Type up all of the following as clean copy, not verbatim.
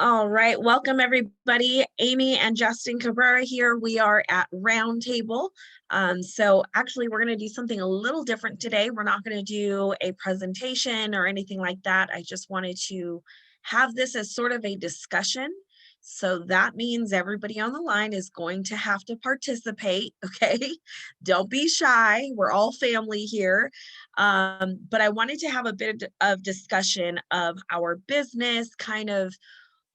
All right, welcome everybody. Amy and Justin Cabrera here. We are at Roundtable. So actually we're going to do something a little different today. We're not going to do a presentation or anything like that. I just wanted to have this as sort of a discussion. So that means everybody on the line is going to have to participate, okay? Don't be shy. We're all family here. But I wanted to have a bit of discussion of our business, kind of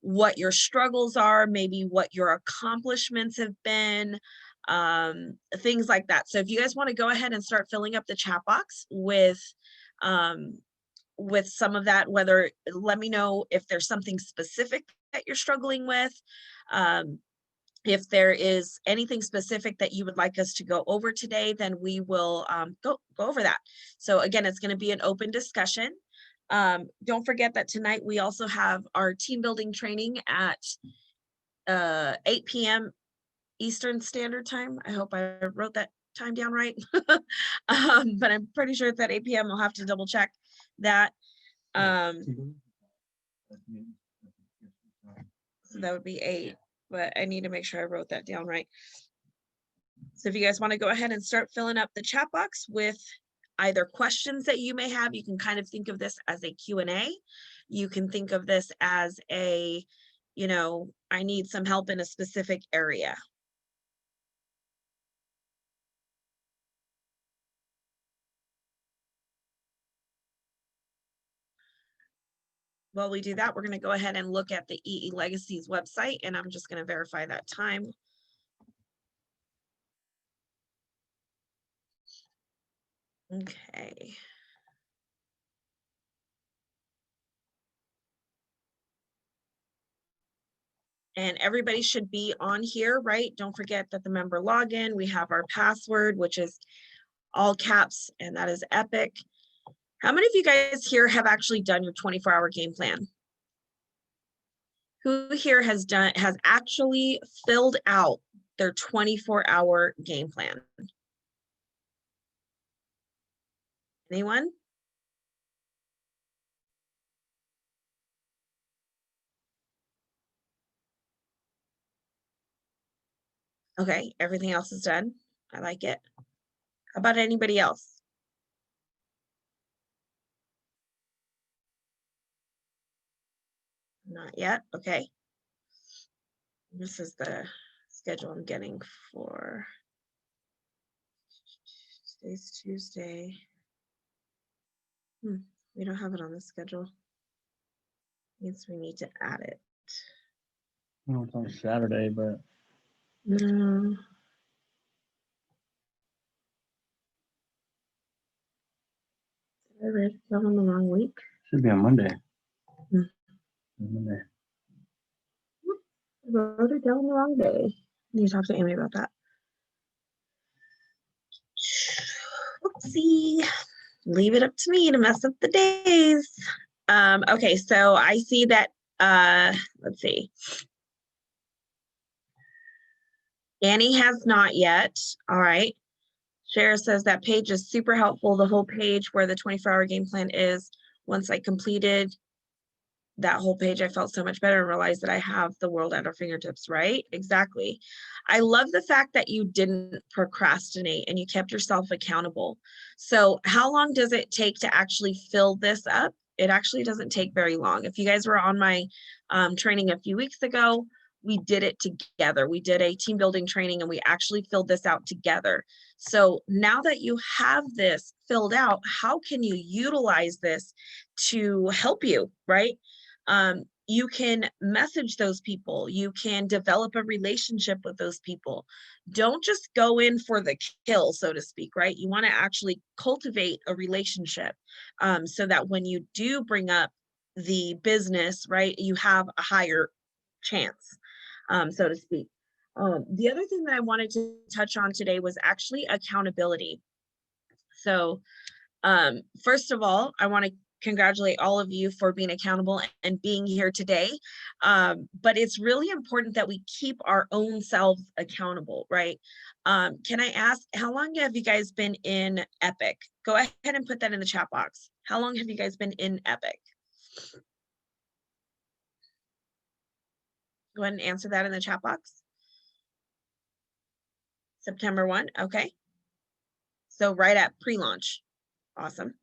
what your struggles are, maybe what your accomplishments have been, things like that. So if you guys want to go ahead and start filling up the chat box with some of that, whether let me know if there's something specific that you're struggling with. If there is anything specific that you would like us to go over today, then we will go over that. So again, it's going to be an open discussion. Don't forget that tonight we also have our team building training at 8 p.m. Eastern Standard Time. I hope I wrote that time down right. But I'm pretty sure it's at 8 p.m. I'll have to double check that. So that would be 8, but I need to make sure I wrote that down right. So if you guys want to go ahead and start filling up the chat box with either questions that you may have, you can kind of think of this as a Q&A. You can think of this as a, I need some help in a specific area. While we do that, we're going to go ahead and look at the EE Legacies website, and I'm just going to verify that time. Okay. And everybody should be on here, right? Don't forget that the member login, we have our password, which is all caps, and that is epic. How many of you guys here have actually done your 24-hour game plan? Who here has actually filled out their 24-hour game plan? Anyone? Okay, everything else is done. I like it. How about anybody else? Not yet. Okay. This is the schedule I'm getting for today's Tuesday. We don't have it on the schedule. Means we need to add it. No, it's on Saturday, but No. Did I write it down on the wrong week? Should be on Monday. Monday. I wrote it down the wrong day. I need to talk to Amy about that. Oopsie. Leave it up to me to mess up the days. Okay, so I see that, let's see. Annie has not yet. All right. Shara says that page is super helpful. The whole page where the 24-hour game plan is, once I completed that whole page, I felt so much better and realized that I have the world at our fingertips, right? Exactly. I love the fact that you didn't procrastinate and you kept yourself accountable. So how long does it take to actually fill this up? It actually doesn't take very long. If you guys were on my training a few weeks ago, we did it together. We did a team building training and we actually filled this out together. So now that you have this filled out, how can you utilize this to help you, right? You can message those people. You can develop a relationship with those people. Don't just go in for the kill, so to speak, right? You want to actually cultivate a relationship so that when you do bring up the business, right, you have a higher chance, so to speak. The other thing that I wanted to touch on today was actually accountability. So first of all, I want to congratulate all of you for being accountable and being here today. But it's really important that we keep our own selves accountable, right? Can I ask, how long have you guys been in Epic? Go ahead and put that in the chat box. How long have you guys been in Epic? Go ahead and answer that in the chat box. September 1, okay. So right at pre-launch. Awesome.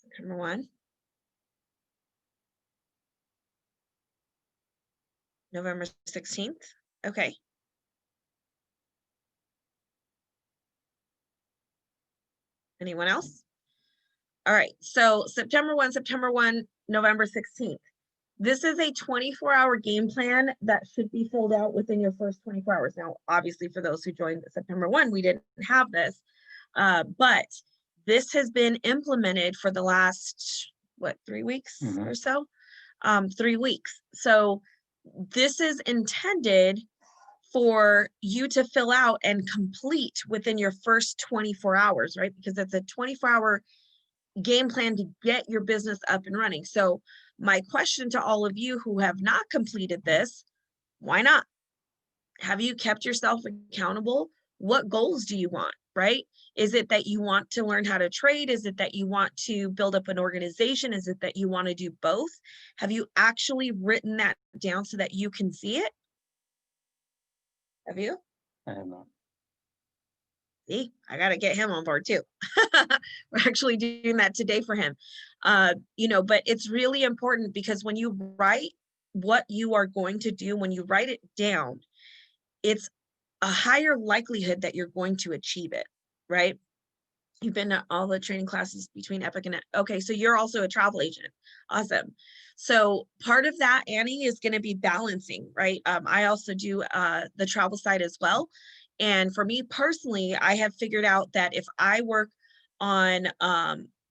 September 1. November 16th. Okay. Anyone else? All right. So September 1, November 16th. This is a 24-hour game plan that should be filled out within your first 24 hours. Now, obviously, for those who joined September 1, we didn't have this, but this has been implemented for the last, what, 3 weeks or so? 3 weeks. So this is intended for you to fill out and complete within your first 24 hours, right? Because it's a 24-hour game plan to get your business up and running. So my question to all of you who have not completed this, why not? Have you kept yourself accountable? What goals do you want, right? Is it that you want to learn how to trade? Is it that you want to build up an organization? Is it that you want to do both? Have you actually written that down so that you can see it? Have you? I have not. See, I got to get him on board too. We're actually doing that today for him. But it's really important because when you write what you are going to do, when you write it down, it's a higher likelihood that you're going to achieve it, right? You've been to all the training classes between Epic and okay, so you're also a travel agent. Awesome. So part of that, Annie, is going to be balancing, right? I also do the travel side as well. And for me personally, I have figured out that if I work on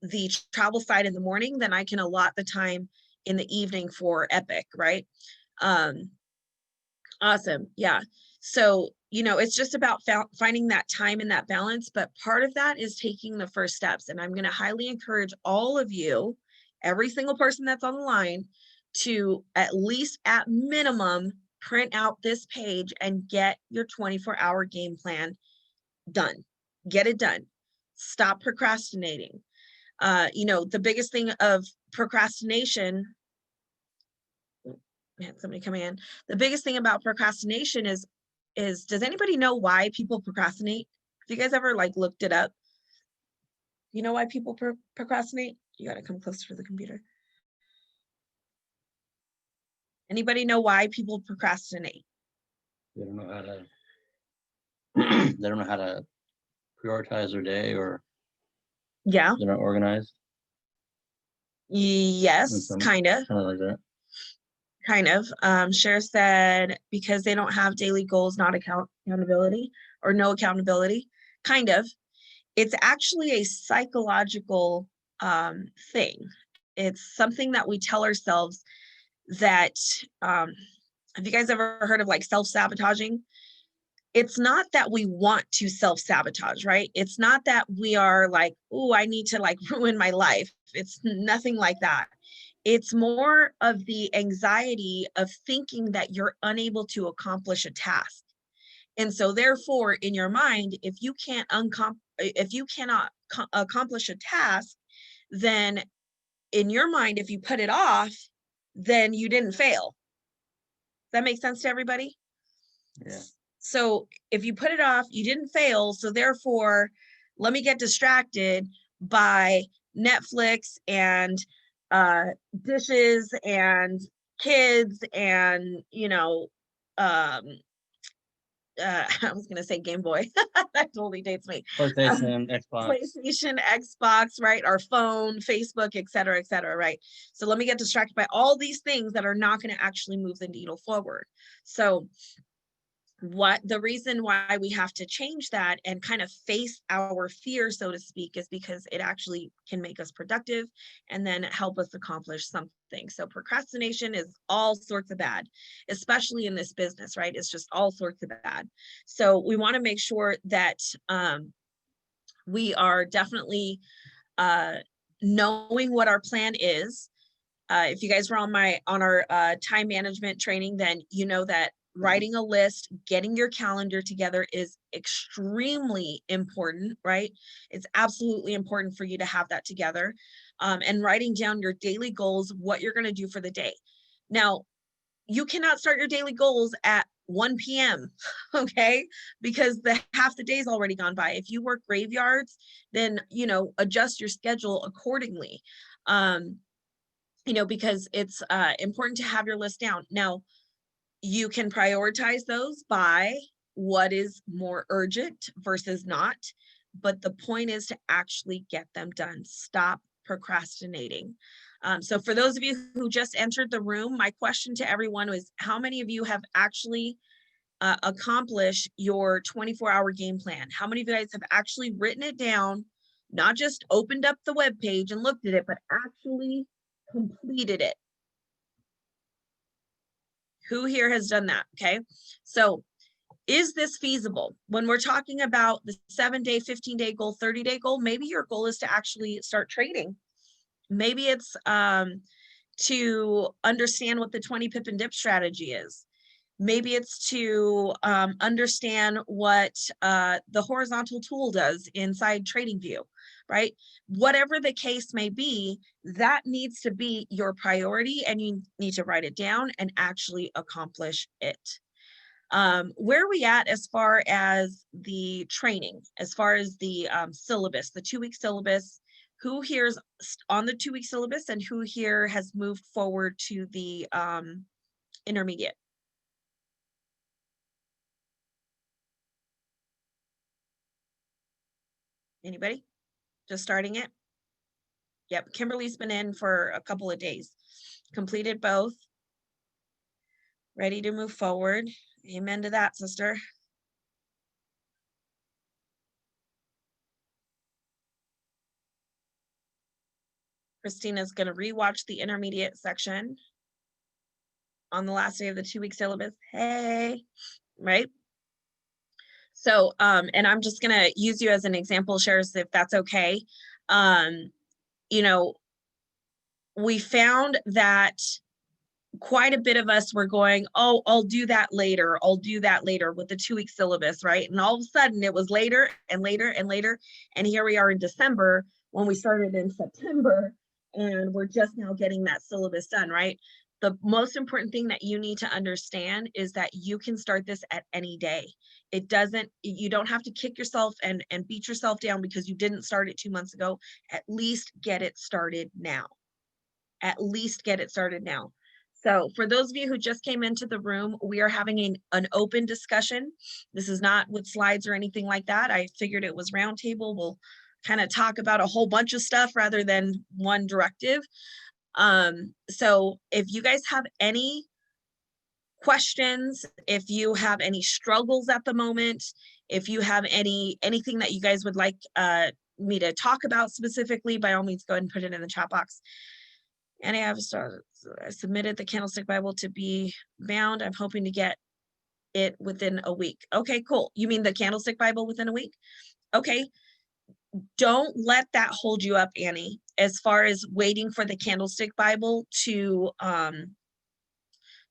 the travel side in the morning, then I can allot the time in the evening for Epic, right? Awesome. Yeah. So, it's just about finding that time and that balance. But part of that is taking the first steps. And I'm going to highly encourage all of you, every single person that's on the line, to at least at minimum print out this page and get your 24-hour game plan done. Get it done. Stop procrastinating. The biggest thing of procrastination, man, somebody coming in. The biggest thing about procrastination is does anybody know why people procrastinate? Have you guys ever looked it up? You know why people procrastinate? You got to come closer to the computer. Anybody know why people procrastinate? They don't know how to. They don't know how to prioritize their day, or Yeah. they're not organized. Yes, kind of. Kind of like that. Kind of. Cher said because they don't have daily goals, not accountability or no accountability. Kind of. It's actually a psychological thing. It's something that we tell ourselves that, have you guys ever heard of self-sabotaging? It's not that we want to self-sabotage, right? It's not that we are oh, I need to ruin my life. It's nothing like that. It's more of the anxiety of thinking that you're unable to accomplish a task. And so therefore, in your mind, if you cannot accomplish a task, then in your mind, if you put it off, then you didn't fail. Does that make sense to everybody? Yeah. So if you put it off, you didn't fail. So therefore, let me get distracted by Netflix and dishes and kids and I was gonna say Game Boy. That totally dates me. PlayStation, Xbox. PlayStation, Xbox, right? Our phone, Facebook, et cetera, right? So let me get distracted by all these things that are not going to actually move the needle forward. So the reason why we have to change that and kind of face our fear, so to speak, is because it actually can make us productive and then help us accomplish something. So procrastination is all sorts of bad, especially in this business, right? It's just all sorts of bad. So we want to make sure that we are definitely knowing what our plan is. If you guys were on our time management training, then you know that writing a list, getting your calendar together is extremely important, right? It's absolutely important for you to have that together, and writing down your daily goals, what you're going to do for the day. Now, you cannot start your daily goals at 1 p.m. Okay, because the half the day's already gone by. If you work graveyards, then adjust your schedule accordingly. Because it's important to have your list down. Now, you can prioritize those by what is more urgent versus not, but the point is to actually get them done. Stop procrastinating. So for those of you who just entered the room, my question to everyone was, how many of you have actually accomplished your 24-hour game plan? How many of you guys have actually written it down, not just opened up the web page and looked at it, but actually completed it? Who here has done that? Okay, so is this feasible? When we're talking about the 7-day, 15-day goal, 30-day goal, maybe your goal is to actually start trading. Maybe it's to understand what the 20 pip and dip strategy is. Maybe it's to understand what the horizontal tool does inside TradingView, right? Whatever the case may be, that needs to be your priority, and you need to write it down and actually accomplish it. Where are we at as far as the training, as far as the syllabus, the 2-week syllabus? Who here is on the 2-week syllabus, and who here has moved forward to the intermediate? Anybody? Just starting it? Yep, Kimberly's been in for a couple of days. Completed both. Ready to move forward. Amen to that, sister. Christina's going to rewatch the intermediate section on the last day of the 2-week syllabus. Hey, right? So, and I'm just going to use you as an example, Shares, if that's okay. We found that quite a bit of us were going, oh, I'll do that later. I'll do that later with the 2-week syllabus, right? And all of a sudden it was later and later and later. And here we are in December when we started in September, and we're just now getting that syllabus done, right? The most important thing that you need to understand is that you can start this at any day. You don't have to kick yourself and beat yourself down because you didn't start it 2 months ago. At least get it started now. At least get it started now. So for those of you who just came into the room, we are having an open discussion. This is not with slides or anything like that. I figured it was roundtable. We'll kind of talk about a whole bunch of stuff rather than one directive. So if you guys have any questions, if you have any struggles at the moment, if you have anything that you guys would like me to talk about specifically, by all means, go ahead and put it in the chat box. And I have submitted the Candlestick Bible to be bound. I'm hoping to get it within a week. Okay, cool. You mean the Candlestick Bible within a week? Okay. Don't let that hold you up, Annie, as far as waiting for the Candlestick Bible to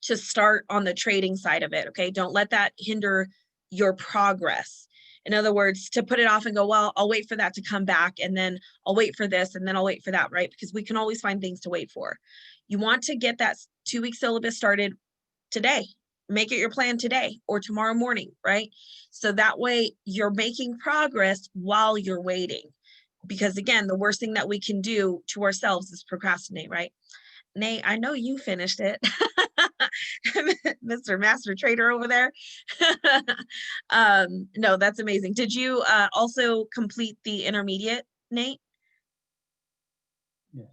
start on the trading side of it. Okay. Don't let that hinder your progress. In other words, to put it off and go, well, I'll wait for that to come back, and then I'll wait for this, and then I'll wait for that, right? Because we can always find things to wait for. You want to get that 2-week syllabus started today. Make it your plan today or tomorrow morning, right? So that way you're making progress while you're waiting. Because again, the worst thing that we can do to ourselves is procrastinate, right? Nate, I know you finished it. Mr. Master Trader over there. No, that's amazing. Did you also complete the intermediate, Nate? Yeah.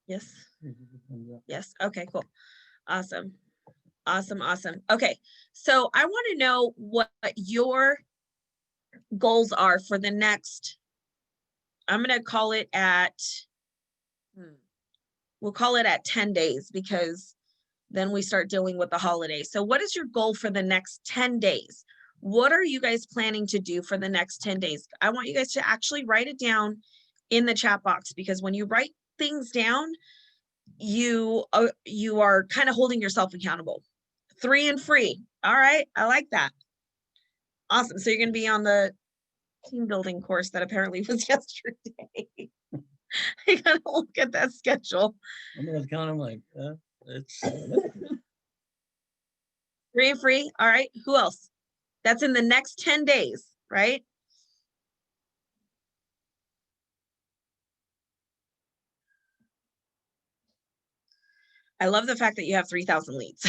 Yes. Yes. Okay, cool. Awesome. Awesome. Awesome. Okay. So I want to know what your goals are for the next, I'm going to call it at, we'll call it at 10 days, because then we start dealing with the holidays. So what is your goal for the next 10 days? What are you guys planning to do for the next 10 days? I want you guys to actually write it down in the chat box, because when you write things down, you are kind of holding yourself accountable. 3 and free. All right. I like that. Awesome. So you're going to be on the team building course that apparently was yesterday. I gotta look at that schedule. I'm gonna count them like, it's, 3 and free. All right. Who else? That's in the next 10 days, right? I love the fact that you have 3,000 leads.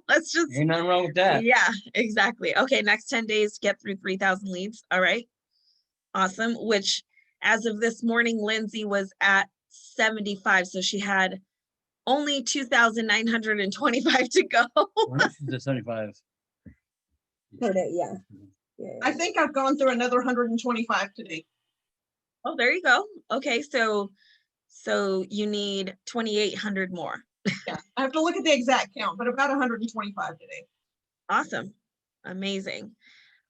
Let's just, ain't nothing wrong with that. yeah, exactly. Okay, next 10 days, get through 3,000 leads. All right. Awesome. Which, as of this morning, Lindsay was at 75. So she had only 2,925 to go. How much is the 75? Per day, yeah. I think I've gone through another 125 today. Oh, there you go. Okay, so you need 2,800 more. Yeah, I have to look at the exact count, but about 125 today. Awesome. Amazing.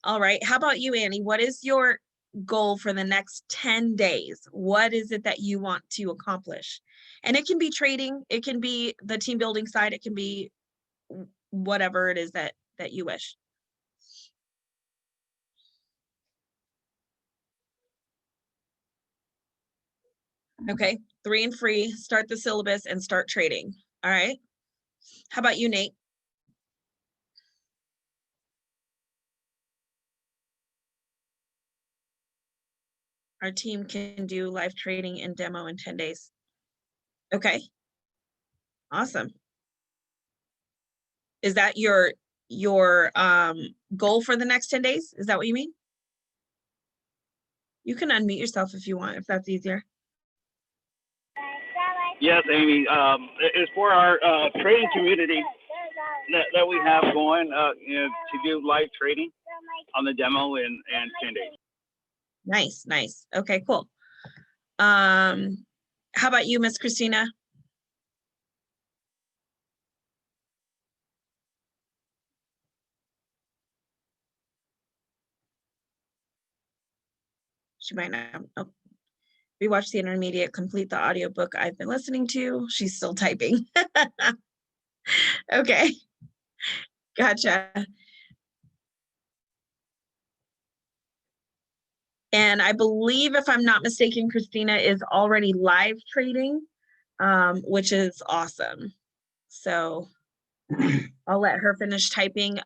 All right. How about you, Annie? What is your goal for the next 10 days? What is it that you want to accomplish? And it can be trading, it can be the team building side, it can be whatever it is that you wish. Okay, 3 and free, start the syllabus and start trading. All right. How about you, Nate? Our team can do live trading and demo in 10 days. Okay. Awesome. Is that your goal for the next 10 days? Is that what you mean? You can unmute yourself if you want, if that's easier. Yes, Amy. It's for our trading community that we have going, to do live trading on the demo in 10 days. Nice, nice. Okay, cool. How about you, Miss Christina? She might not. Oh. Rewatch the intermediate, complete the audiobook I've been listening to. She's still typing. Okay. Gotcha. And I believe, if I'm not mistaken, Christina is already live trading, which is awesome. So I'll let her finish typing.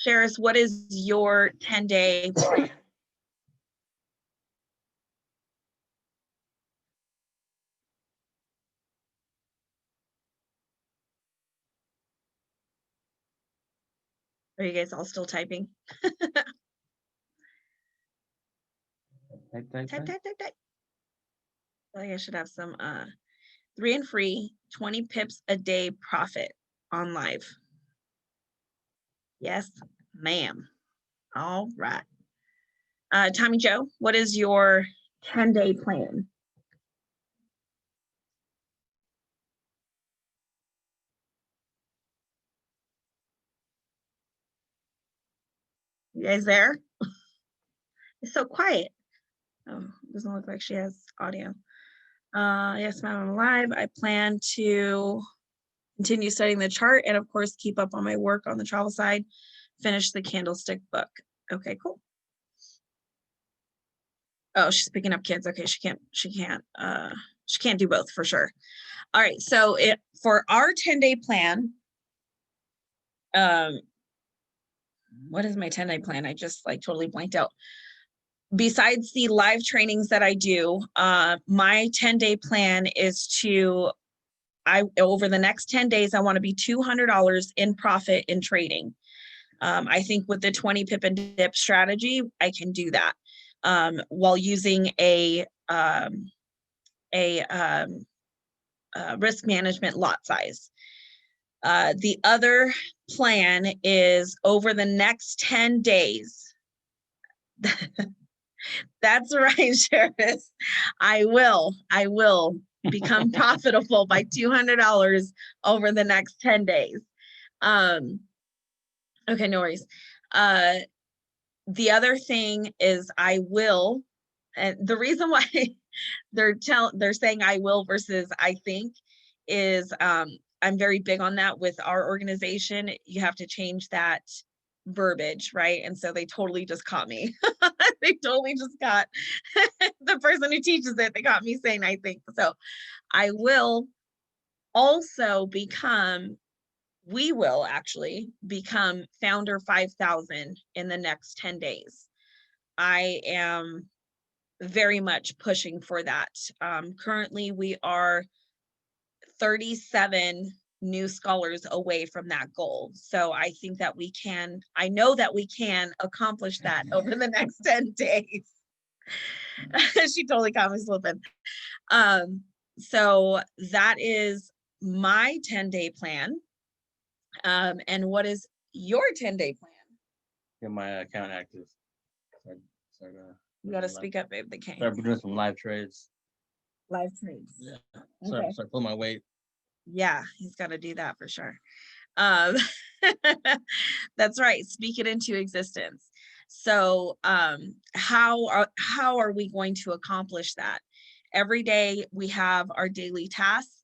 Sheris, what is your 10-day plan? Are you guys all still typing? Type. Type. I think I should have some 3 and free, 20 pips a day profit on live. Yes, ma'am. All right. Tommy Joe, what is your 10-day plan? You guys there? It's so quiet. Oh, doesn't look like she has audio. Yes, ma'am, I'm live. I plan to continue studying the chart and, of course, keep up on my work on the travel side, finish the candlestick book. Okay, cool. Oh, she's picking up kids. Okay, she can't do both for sure. All right, so for our 10-day plan, what is my 10-day plan? I just totally blanked out. Besides the live trainings that I do, my 10-day plan is over the next 10 days, I want to be $200 in profit in trading. I think with the 20 pip and dip strategy, I can do that while using a risk management lot size. The other plan is over the next 10 days. That's right, Sheris. I will become profitable by $200 over the next 10 days. Okay, no worries. The other thing is I will, and the reason why they're saying I will versus I think is I'm very big on that with our organization. You have to change that verbiage, right? And so they totally just caught me. They totally just got the person who teaches it. They got me saying, I think. So I will also become, we will actually become Founder 5,000 in the next 10 days. I am very much pushing for that. Currently, we are 37 new scholars away from that goal. So I think that we can, I know that we can accomplish that over the next 10 days. She totally caught me slipping. So that is my 10-day plan. And what is your 10-day plan? Get my account active. Start, You got to speak up, babe. They can't. Start doing some live trades. Live trades. Yeah. Okay. Start pulling my weight. Yeah, he's got to do that for sure. That's right. Speak it into existence. So how are we going to accomplish that? Every day we have our daily tasks.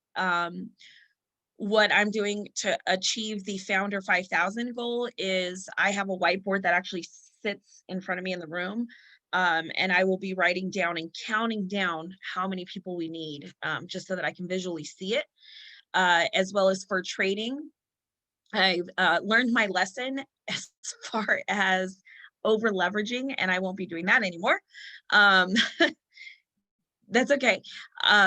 What I'm doing to achieve the Founder 5,000 goal is I have a whiteboard that actually sits in front of me in the room. And I will be writing down and counting down how many people we need, just so that I can visually see it. As well as for trading, I've learned my lesson as far as over leveraging, and I won't be doing that anymore. That's okay.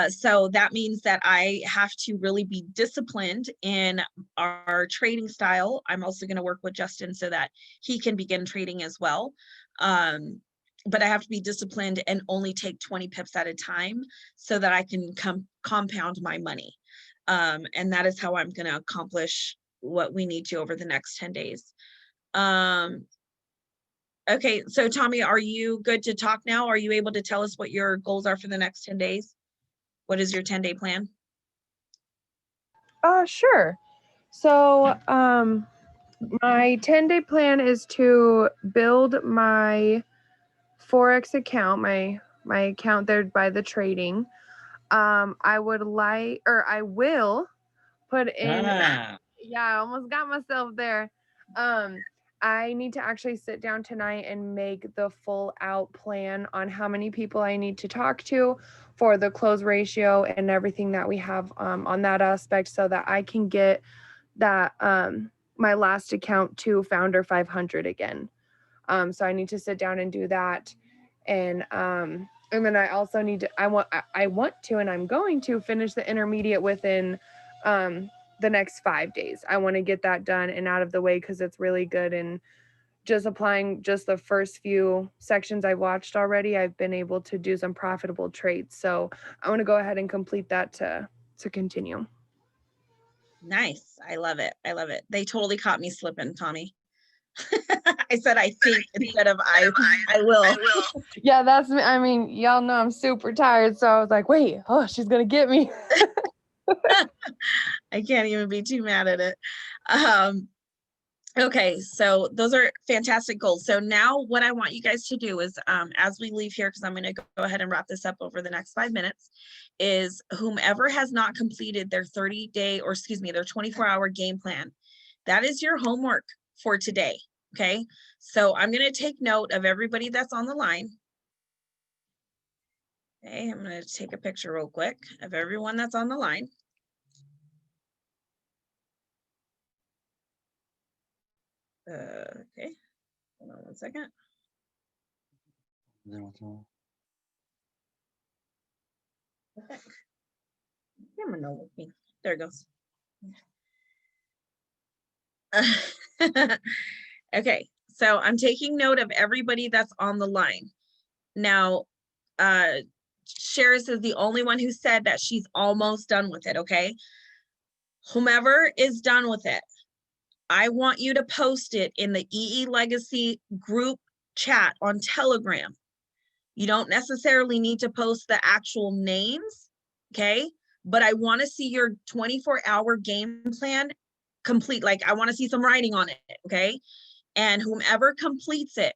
So that means that I have to really be disciplined in our trading style. I'm also going to work with Justin so that he can begin trading as well. But I have to be disciplined and only take 20 pips at a time so that I can compound my money. And that is how I'm going to accomplish what we need to over the next 10 days. Okay, so Tommy, are you good to talk now? Are you able to tell us what your goals are for the next 10 days? What is your 10-day plan? Sure. So, my 10-day plan is to build my Forex account, my account there by the trading. I will put in, yeah, I almost got myself there. I need to actually sit down tonight and make the full out plan on how many people I need to talk to for the close ratio and everything that we have on that aspect so that I can get that my last account to Founder 500 again. So I need to sit down and do that. And then I also need to, I want to, and I'm going to finish the intermediate within the next 5 days. I want to get that done and out of the way because it's really good. And just applying just the first few sections I've watched already, I've been able to do some profitable trades. So I want to go ahead and complete that to continue. Nice. I love it. I love it. They totally caught me slipping, Tommy. I said I think instead of I will. Yeah, that's me. I mean, y'all know I'm super tired. So I was like, wait, oh, she's going to get me. I can't even be too mad at it. Okay, so those are fantastic goals. So now what I want you guys to do is, as we leave here, because I'm going to go ahead and wrap this up over the next 5 minutes, is whomever has not completed their 30-day, or excuse me, their 24-hour game plan, that is your homework for today. Okay, so I'm going to take note of everybody that's on the line. Okay, I'm going to take a picture real quick of everyone that's on the line. Okay, hold on one second. Okay. Camera no with me. There it goes. Okay, so I'm taking note of everybody that's on the line. Now, Sheris is the only one who said that she's almost done with it, okay? Whomever is done with it, I want you to post it in the EE Legacy group chat on Telegram. You don't necessarily need to post the actual names, okay? But I want to see your 24-hour game plan complete. Like, I want to see some writing on it, okay? And whomever completes it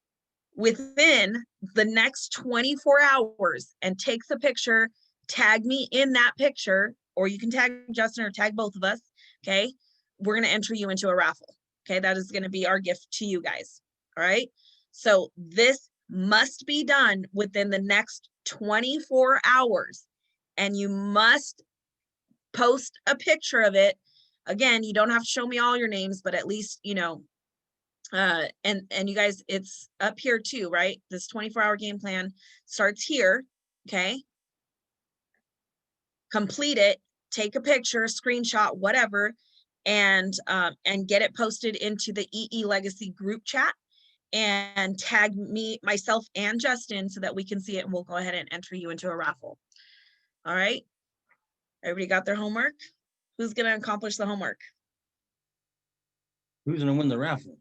within the next 24 hours and takes a picture, tag me in that picture, or you can tag Justin or tag both of us, okay? We're going to enter you into a raffle, Okay, that is going to be our gift to you guys. All right. So this must be done within the next 24 hours. And you must post a picture of it. Again, you don't have to show me all your names, but at least, you know, and you guys, it's up here too, right? This 24-hour game plan starts here. Okay. Complete it, take a picture, screenshot, whatever, and get it posted into the EE Legacy group chat and tag me, myself, and Justin so that we can see it, and we'll go ahead and enter you into a raffle. All right. Everybody got their homework? Who's going to accomplish the homework? Who's gonna win the raffle?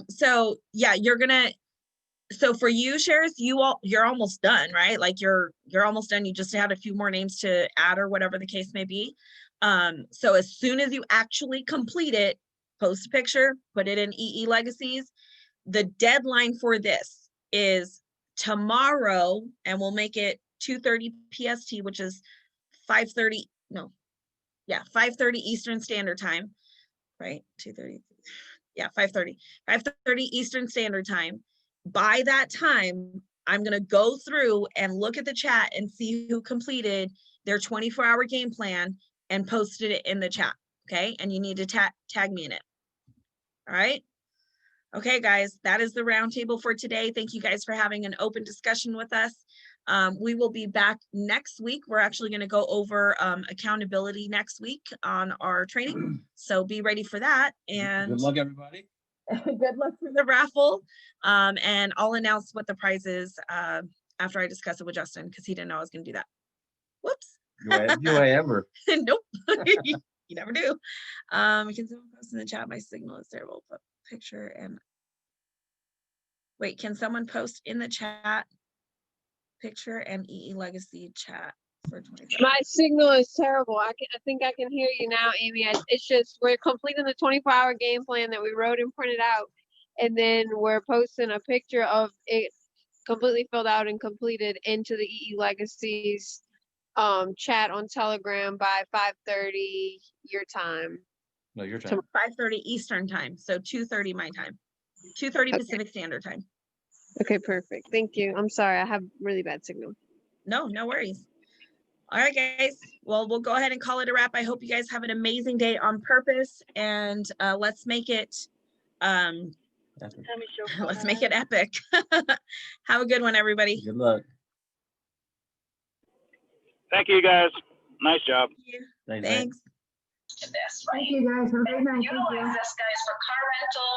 So yeah, so for you, Sheriff, you're almost done, right? Like you're almost done. You just had a few more names to add or whatever the case may be. So as soon as you actually complete it, post a picture, put it in EE Legacies. The deadline for this is tomorrow, and we'll make it 2:30 PST, which is 5:30, no, yeah, 5:30 Eastern Standard Time, right? 2:30, yeah, 5:30 Eastern Standard Time. By that time, I'm going to go through and look at the chat and see who completed their 24-hour game plan and posted it in the chat. Okay. And you need to tag me in it. All right. Okay, guys, that is the roundtable for today. Thank you guys for having an open discussion with us. We will be back next week. We're actually going to go over accountability next week on our training. So be ready for that. And Good luck, everybody. good luck for the raffle. And I'll announce what the prize is after I discuss it with Justin, because he didn't know I was going to do that. Whoops. Do I ever? Nope. You never do. Can someone post in the chat? My signal is terrible. Put picture and wait, can someone post in the chat picture and EE Legacy chat for 25? My signal is terrible. I think I can hear you now, Amy. It's just we're completing the 24-hour game plan that we wrote and printed out, and then we're posting a picture of it completely filled out and completed into the EE Legacies chat on Telegram by 5:30 your time. No, your time. 5:30 Eastern time, so 2:30 my time, 2:30 Okay. Pacific Standard Time. Okay, perfect. Thank you. I'm sorry, I have really bad signal. No worries. All right, guys. Well, we'll go ahead and call it a wrap. I hope you guys have an amazing day on purpose, and let's make it let's make it epic. Have a good one, everybody. Good luck. Thank you, guys. Nice job. Thanks. Thanks. Thank you guys. Have a great night. Thank you. Utilize this, guys, for car rental,